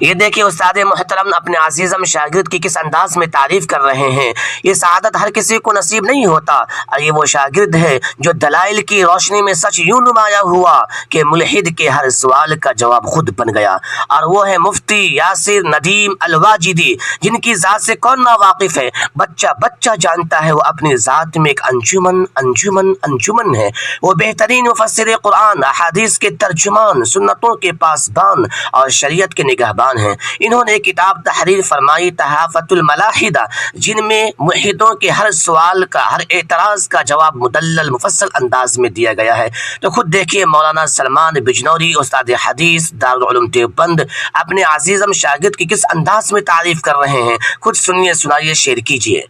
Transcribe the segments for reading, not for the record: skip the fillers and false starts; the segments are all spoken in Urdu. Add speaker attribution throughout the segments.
Speaker 1: یہ دیکھیے استاد محترم اپنے عزیزم شاگرد کی کس انداز میں تعریف کر رہے ہیں۔ یہ سعادت ہر کسی کو نصیب نہیں ہوتا، اور یہ وہ شاگرد ہے جو دلائل کی روشنی میں سچ یوں نمایاں ہوا کہ ملحد کے ہر سوال کا جواب خود بن گیا، اور وہ ہے مفتی یاسر ندیم الواجدی، جن کی ذات سے کون نا واقف ہے۔ بچہ بچہ جانتا ہے وہ اپنی ذات میں ایک انجمن ہے۔ وہ بہترین مفسر قرآن، احادیث کے ترجمان، سنتوں کے پاسبان اور شریعت کے نگہبان ہیں۔ انہوں نے کتاب تحریر فرمائی تحافت الملاحدہ، جن میں ملحدوں کے ہر سوال کا، ہر اعتراض کا جواب مدلل مفصل انداز میں دیا گیا ہے۔ تو خود دیکھیے مولانا سلمان بجنوری استاد حدیث دارالعلوم دیوبند اپنے عزیزم شاگرد کی کس انداز میں تعریف کر رہے ہیں، خود سنیے، سنائیے، شیئر کیجیے۔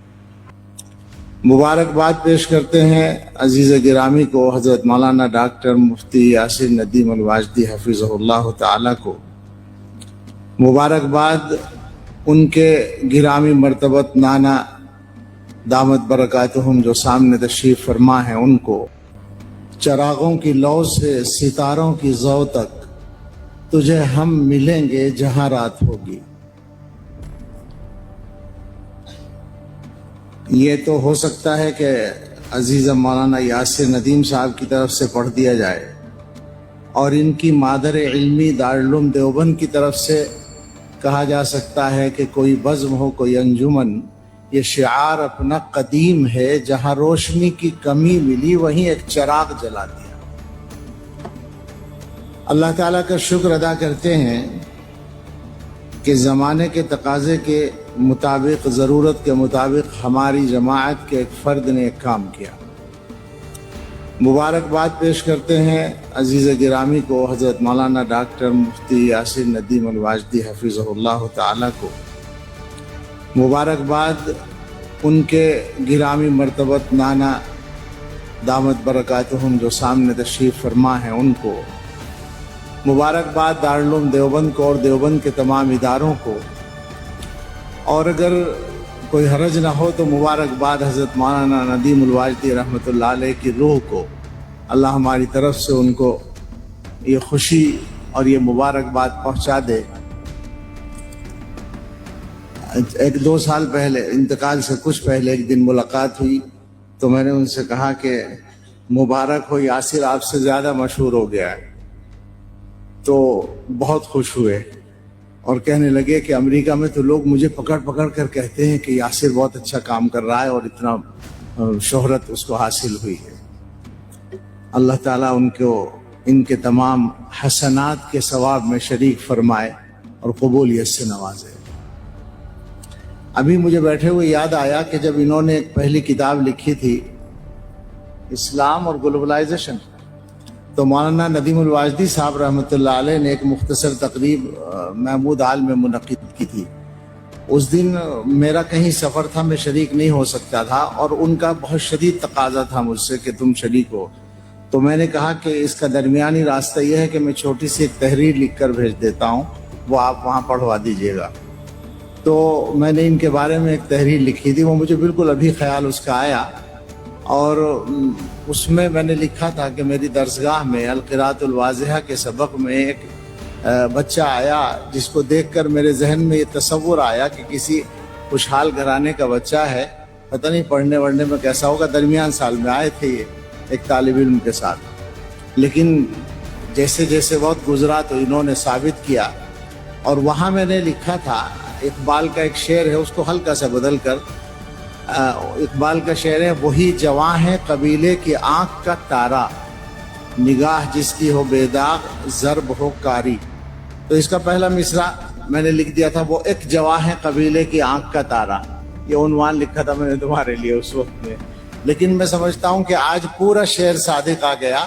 Speaker 2: مبارکباد پیش کرتے ہیں عزیز گرامی کو، حضرت مولانا ڈاکٹر مفتی یاسر ندیم الواجدی حفظہ اللہ تعالی کو۔ مبارکباد ان کے گرامی مرتبت نانا دامت برکاتہم جو سامنے تشریف فرما ہیں، ان کو چراغوں کی لو سے ستاروں کی ضو تک تجھے ہم ملیں گے جہاں رات ہوگی۔ یہ تو ہو سکتا ہے کہ عزیز مولانا یاسر ندیم صاحب کی طرف سے پڑھ دیا جائے، اور ان کی مادر علمی دارالعلوم دیوبند کی طرف سے کہا جا سکتا ہے کہ کوئی بزم ہو، کوئی انجمن۔ یہ شعار اپنا قدیم ہے، جہاں روشنی کی کمی ملی وہیں ایک چراغ جلا دیا۔ اللہ تعالیٰ کا شکر ادا کرتے ہیں کہ زمانے کے تقاضے کے مطابق، ضرورت کے مطابق ہماری جماعت کے ایک فرد نے ایک کام کیا۔ مبارکباد پیش کرتے ہیں عزیز گرامی کو، حضرت مولانا ڈاکٹر مفتی یاسر ندیم الواجدی حفظہ اللہ تعالی کو۔ مبارکباد ان کے گرامی مرتبت نانا دامت برکاتہم جو سامنے تشریف فرما ہیں، ان کو۔ مبارکباد دارالعلوم دیوبند کو اور دیوبند کے تمام اداروں کو، اور اگر کوئی حرج نہ ہو تو مبارکباد حضرت مولانا ندیم الواجدی رحمۃ اللہ علیہ کی روح کو۔ اللہ ہماری طرف سے ان کو یہ خوشی اور یہ مبارکباد پہنچا دے۔ ایک دو سال پہلے، انتقال سے کچھ پہلے، ایک دن ملاقات ہوئی تو میں نے ان سے کہا کہ مبارک ہو، یاسر آپ سے زیادہ مشہور ہو گیا ہے۔ تو بہت خوش ہوئے اور کہنے لگے کہ امریکہ میں تو لوگ مجھے پکڑ پکڑ کر کہتے ہیں کہ یاسر بہت اچھا کام کر رہا ہے اور اتنا شہرت اس کو حاصل ہوئی ہے۔ اللہ تعالیٰ ان کو ان کے تمام حسنات کے ثواب میں شریک فرمائے اور قبولیت سے نوازے۔ ابھی مجھے بیٹھے ہوئے یاد آیا کہ جب انہوں نے ایک پہلی کتاب لکھی تھی اسلام اور گلوبلائزیشن، تو مولانا ندیم الواجدی صاحب رحمۃ اللہ علیہ نے ایک مختصر تقریب محمود ہال میں منعقد کی تھی۔ اس دن میرا کہیں سفر تھا، میں شریک نہیں ہو سکتا تھا، اور ان کا بہت شدید تقاضا تھا مجھ سے کہ تم شریک ہو۔ تو میں نے کہا کہ اس کا درمیانی راستہ یہ ہے کہ میں چھوٹی سی ایک تحریر لکھ کر بھیج دیتا ہوں، وہ آپ وہاں پڑھوا دیجیے گا۔ تو میں نے ان کے بارے میں ایک تحریر لکھی تھی، وہ مجھے بالکل ابھی خیال اس کا آیا، اور اس میں میں نے لکھا تھا کہ میری درسگاہ میں القراءۃ الواضحہ کے سبق میں ایک بچہ آیا جس کو دیکھ کر میرے ذہن میں یہ تصور آیا کہ کسی خوشحال گھرانے کا بچہ ہے، پتہ نہیں پڑھنے وڑھنے میں کیسا ہوگا۔ درمیان سال میں آئے تھے یہ ایک طالب علم کے ساتھ، لیکن جیسے جیسے وقت گزرا تو انہوں نے ثابت کیا۔ اور وہاں میں نے لکھا تھا، اقبال کا ایک شعر ہے، اس کو ہلکا سا بدل کر، اقبال کا شعر ہے، وہی جواں ہے قبیلے کی آنکھ کا تارا، نگاہ جس کی ہو بے داغ ضرب ہو کاری۔ تو اس کا پہلا مصرع میں نے لکھ دیا تھا، وہ ایک جواں ہے قبیلے کی آنکھ کا تارا۔ یہ عنوان لکھا تھا میں نے تمہارے لیے اس وقت میں، لیکن میں سمجھتا ہوں کہ آج پورا شعر صادق آ گیا۔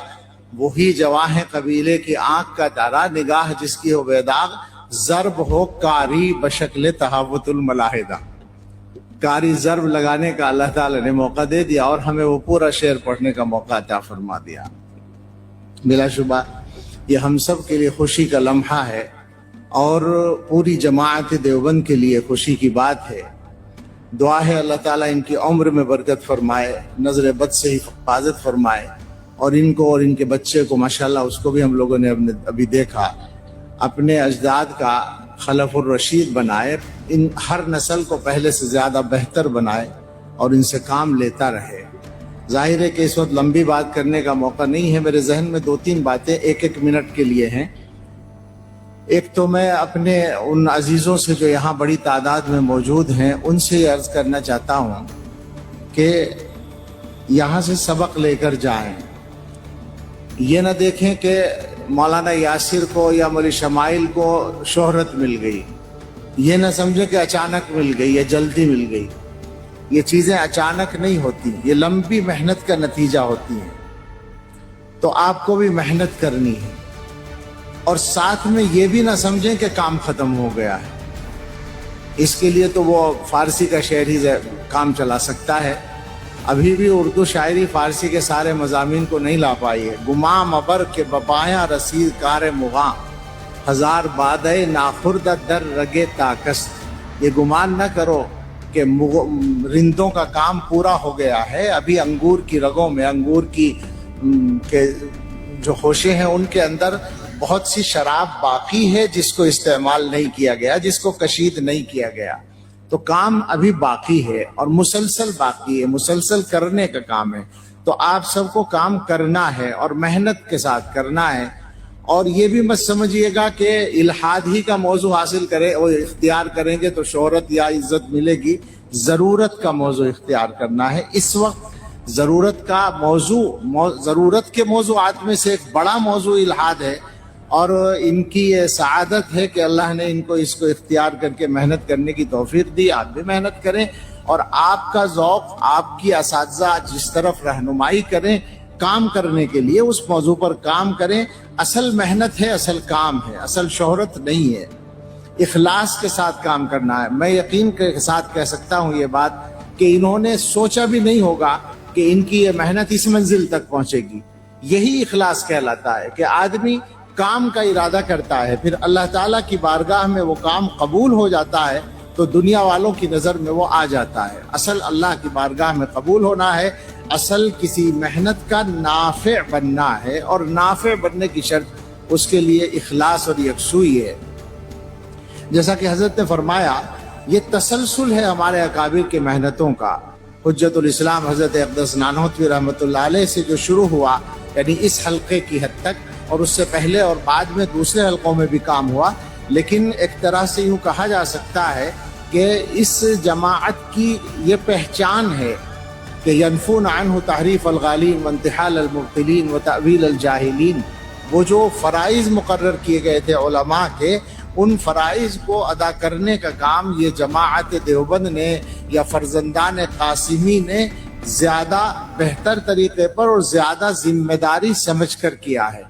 Speaker 2: وہی جواں ہے قبیلے کی آنکھ کا تارا، نگاہ جس کی ہو بے داغ ضرب ہو کاری بشکل تحوت الملاحدہ۔ کاری ضرب لگانے کا اللہ تعالیٰ نے موقع دے دیا اور ہمیں وہ پورا شعر پڑھنے کا موقع عطا فرما دیا۔ بلا شبہ یہ ہم سب کے لیے خوشی کا لمحہ ہے، اور پوری جماعت دیوبند کے لیے خوشی کی بات ہے۔ دعا ہے اللہ تعالیٰ ان کی عمر میں برکت فرمائے، نظر بد سے حفاظت فرمائے، اور ان کو اور ان کے بچے کو، ماشاءاللہ اس کو بھی ہم لوگوں نے ابھی دیکھا، اپنے اجداد کا خلف الرشید بنائے، ان ہر نسل کو پہلے سے زیادہ بہتر بنائے اور ان سے کام لیتا رہے۔ ظاہر ہے کہ اس وقت لمبی بات کرنے کا موقع نہیں ہے، میرے ذہن میں 2-3 باتیں 1-1 منٹ کے لیے ہیں۔ ایک تو میں اپنے ان عزیزوں سے جو یہاں بڑی تعداد میں موجود ہیں ان سے یہ عرض کرنا چاہتا ہوں کہ یہاں سے سبق لے کر جائیں، یہ نہ دیکھیں کہ مولانا یاسر کو یا مولی شمائل کو شہرت مل گئی، یہ نہ سمجھیں کہ اچانک مل گئی یا جلدی مل گئی۔ یہ چیزیں اچانک نہیں ہوتی، یہ لمبی محنت کا نتیجہ ہوتی ہیں۔ تو آپ کو بھی محنت کرنی ہے، اور ساتھ میں یہ بھی نہ سمجھیں کہ کام ختم ہو گیا ہے۔ اس کے لیے تو وہ فارسی کا شعر ہی کام چلا سکتا ہے۔ ابھی بھی اردو شاعری فارسی کے سارے مضامین کو نہیں لا پائی ہے۔ گماں مبر کے بپایا رسید کار مغاں، ہزار بادئے ناخردہ در رگے تاکست۔ یہ گمان نہ کرو کہ رندوں کا کام پورا ہو گیا ہے، ابھی انگور کی رگوں میں، انگور کی کے جو خوشے ہیں ان کے اندر بہت سی شراب باقی ہے جس کو استعمال نہیں کیا گیا، جس کو کشید نہیں کیا گیا۔ تو کام ابھی باقی ہے اور مسلسل باقی ہے، مسلسل کرنے کا کام ہے۔ تو آپ سب کو کام کرنا ہے اور محنت کے ساتھ کرنا ہے۔ اور یہ بھی مت سمجھیے گا کہ الحاد ہی کا موضوع حاصل کرے اور اختیار کریں گے تو شہرت یا عزت ملے گی۔ ضرورت کا موضوع اختیار کرنا ہے۔ اس وقت ضرورت کا موضوع، ضرورت کے موضوعات میں سے ایک بڑا موضوع الحاد ہے، اور ان کی یہ سعادت ہے کہ اللہ نے ان کو اس کو اختیار کر کے محنت کرنے کی توفیق دی۔ آپ بھی محنت کریں، اور آپ کا ذوق، آپ کی اساتذہ جس طرف رہنمائی کریں کام کرنے کے لیے، اس موضوع پر کام کریں۔ اصل محنت ہے، اصل کام ہے، اصل شہرت نہیں ہے۔ اخلاص کے ساتھ کام کرنا ہے۔ میں یقین کے ساتھ کہہ سکتا ہوں یہ بات کہ انہوں نے سوچا بھی نہیں ہوگا کہ ان کی یہ محنت اس منزل تک پہنچے گی۔ یہی اخلاص کہلاتا ہے کہ آدمی کام کا ارادہ کرتا ہے، پھر اللہ تعالیٰ کی بارگاہ میں وہ کام قبول ہو جاتا ہے تو دنیا والوں کی نظر میں وہ آ جاتا ہے۔ اصل اللہ کی بارگاہ میں قبول ہونا ہے، اصل کسی محنت کا نافع بننا ہے، اور نافع بننے کی شرط اس کے لیے اخلاص اور یکسوئی ہے۔ جیسا کہ حضرت نے فرمایا، یہ تسلسل ہے ہمارے اکابر کے محنتوں کا۔ حجت الاسلام حضرت اقدس نانوتوی رحمۃ اللہ علیہ سے جو شروع ہوا، یعنی اس حلقے کی حد تک، اور اس سے پہلے اور بعد میں دوسرے حلقوں میں بھی کام ہوا، لیکن ایک طرح سے یوں کہا جا سکتا ہے کہ اس جماعت کی یہ پہچان ہے کہ ینفون عنہ تحریف الغالین وانتحال المبطلین وتأویل الجاہلین۔ وہ جو فرائض مقرر کیے گئے تھے علماء کے، ان فرائض کو ادا کرنے کا کام یہ جماعت دیوبند نے یا فرزندان قاسمی نے زیادہ بہتر طریقے پر اور زیادہ ذمہ داری سمجھ کر کیا ہے۔